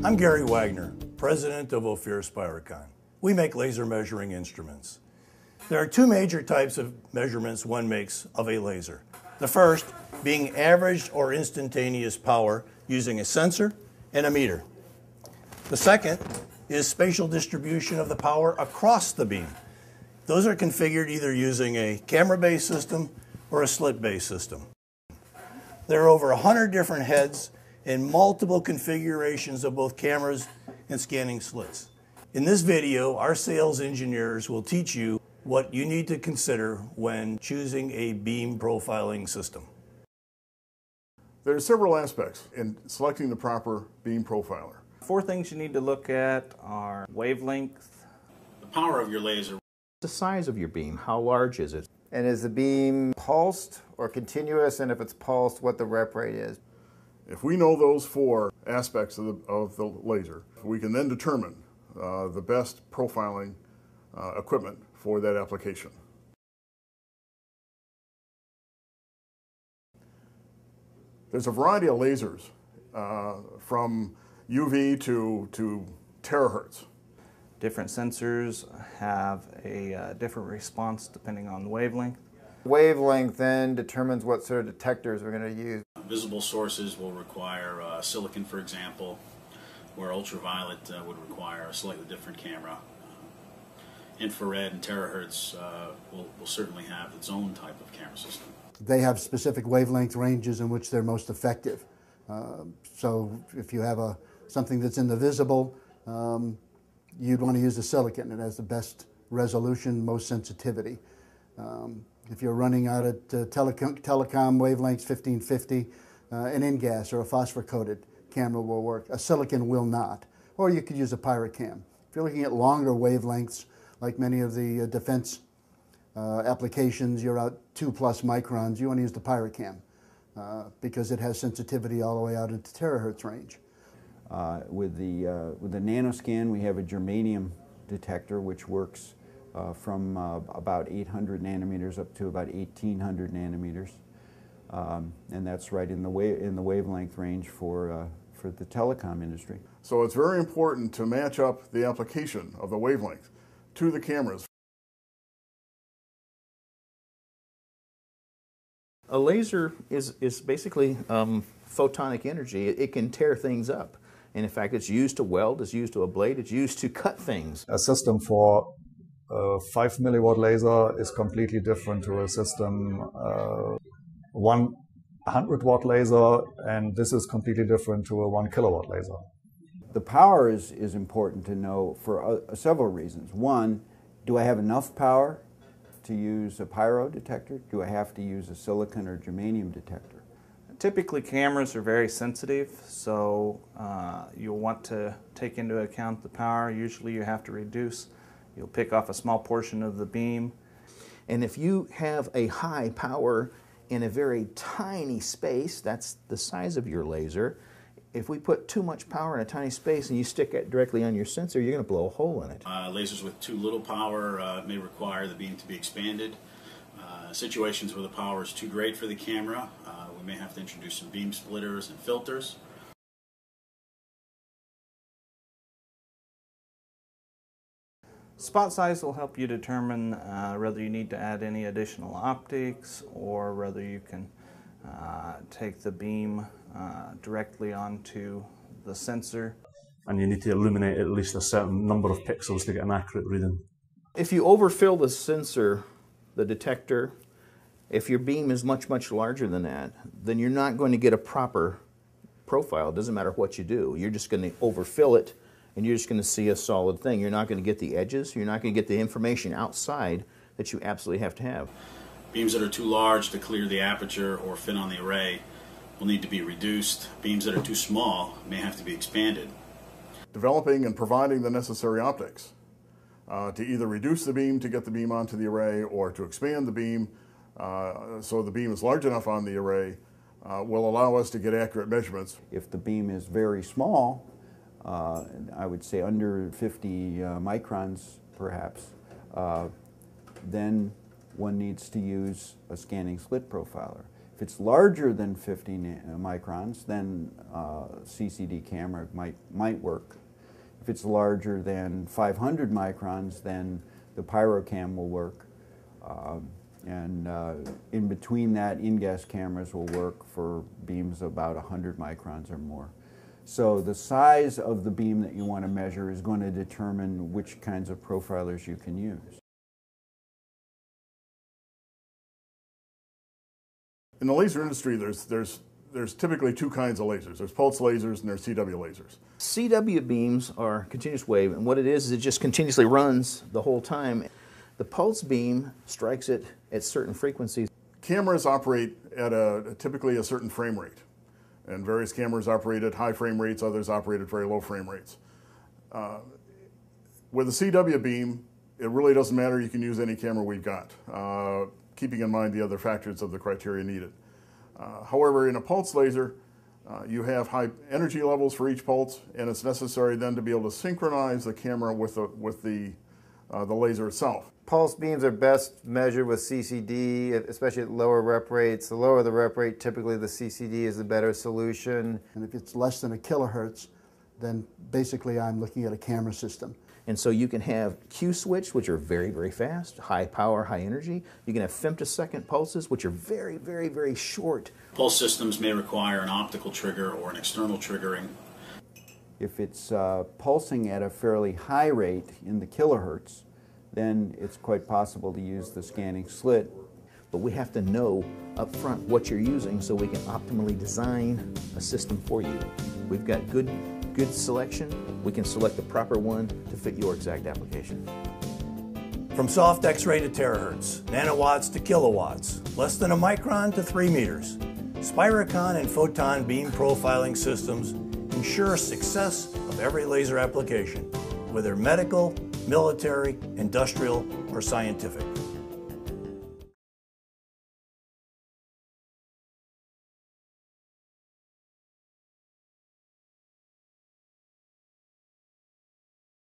I'm Gary Wagner, president of Ophir. We make laser measuring instruments. There are two major types of measurements one makes of a laser. The first being averaged or instantaneous power using a sensor and a meter. The second is spatial distribution of the power across the beam. Those are configured either using a camera-based system or a slit-based system. There are over 100 different heads and multiple configurations of both cameras and scanning slits. In this video, our sales engineers will teach you what you need to consider when choosing a beam profiling system. There are several aspects in selecting the proper beam profiler. Four things you need to look at are wavelength, the power of your laser, the size of your beam, how large is it? And is the beam pulsed or continuous, and if it's pulsed, what the rep rate is? If we know those four aspects of the laser, we can then determine the best profiling equipment for that application. There's a variety of lasers from UV to terahertz. different sensors have a different response depending on the wavelength. Wavelength then determines what sort of detectors we're going to use. Visible sources will require silicon, for example, where ultraviolet would require a slightly different camera. Infrared and terahertz will certainly have its own type of camera system. They have specific wavelength ranges in which they're most effective. So if you have something that's in the visible, you'd want to use the silicon. It has the best resolution, most sensitivity. If you're running out at telecom wavelengths 1550, an InGas or a phosphor-coated camera will work. A silicon will not. Or you could use a Pyrocam. If you're looking at longer wavelengths, like many of the defense applications, you're out 2+ microns, you want to use the Pyrocam because it has sensitivity all the way out into terahertz range. With the nanoscan, we have a germanium detector which works from about 800 nanometers up to about 1800 nanometers, and that's right in the wavelength range for the telecom industry. So it's very important to match up the application of the wavelength to the cameras. A laser is basically photonic energy. It can tear things up. And in fact, it's used to weld, it's used to ablate, it's used to cut things. A system for a 5 milliwatt laser is completely different to a system 100 watt laser, and this is completely different to a 1 kilowatt laser. The power is important to know for several reasons. One, do I have enough power to use a pyro detector? Do I have to use a silicon or germanium detector? Typically cameras are very sensitive, so you'll want to take into account the power. Usually you have to reduce. You'll pick off a small portion of the beam. And if you have a high power in a very tiny space, that's the size of your laser. If we put too much power in a tiny space and you stick it directly on your sensor, you're going to blow a hole in it. Lasers with too little power may require the beam to be expanded. Situations where the power is too great for the camera, we may have to introduce some beam splitters and filters. Spot size will help you determine whether you need to add any additional optics or whether you can take the beam directly onto the sensor. And you need to illuminate at least a certain number of pixels to get an accurate reading. If you overfill the sensor, the detector, if your beam is much, much larger than that, then you're not going to get a proper profile. It doesn't matter what you do. You're just going to overfill it, and you're just going to see a solid thing. You're not going to get the edges. You're not going to get the information outside that you absolutely have to have. Beams that are too large to clear the aperture or fit on the array will need to be reduced. Beams that are too small may have to be expanded. Developing and providing the necessary optics to either reduce the beam to get the beam onto the array or to expand the beam so the beam is large enough on the array will allow us to get accurate measurements. If the beam is very small, I would say under 50 microns perhaps, then one needs to use a scanning slit profiler. If it's larger than 50 microns, then CCD camera might work. If it's larger than 500 microns, then the PyroCam will work. In between that, in-gas cameras will work for beams about 100 microns or more. So the size of the beam that you want to measure is going to determine which kinds of profilers you can use. In the laser industry, there's typically two kinds of lasers. There's pulse lasers and there's CW lasers. CW beams are continuous wave, and what it is it just continuously runs the whole time. The pulse beam strikes it at certain frequencies. Cameras operate at typically a certain frame rate, and various cameras operate at high frame rates, others operate at very low frame rates. With a CW beam, it really doesn't matter. You can use any camera we've got, keeping in mind the other factors of the criteria needed. However, in a pulse laser, you have high energy levels for each pulse, and it's necessary then to be able to synchronize the camera with the laser itself. Pulse beams are best measured with CCD, especially at lower rep rates. The lower the rep rate, typically the CCD is the better solution. And if it's less than a kilohertz, then basically I'm looking at a camera system. And so you can have Q switch, which are very, very fast, high power, high energy. You can have femtosecond pulses, which are very, very, very short. Pulse systems may require an optical trigger or an external triggering. If it's pulsing at a fairly high rate in the kilohertz, then it's quite possible to use the scanning slit. But we have to know up front what you're using so we can optimally design a system for you. We've got good selection. We can select the proper one to fit your exact application. From soft X-ray to terahertz, nanowatts to kilowatts, less than a micron to 3 meters, Spiricon and Photon beam profiling systems ensure success of every laser application, whether medical, military, industrial, or scientific.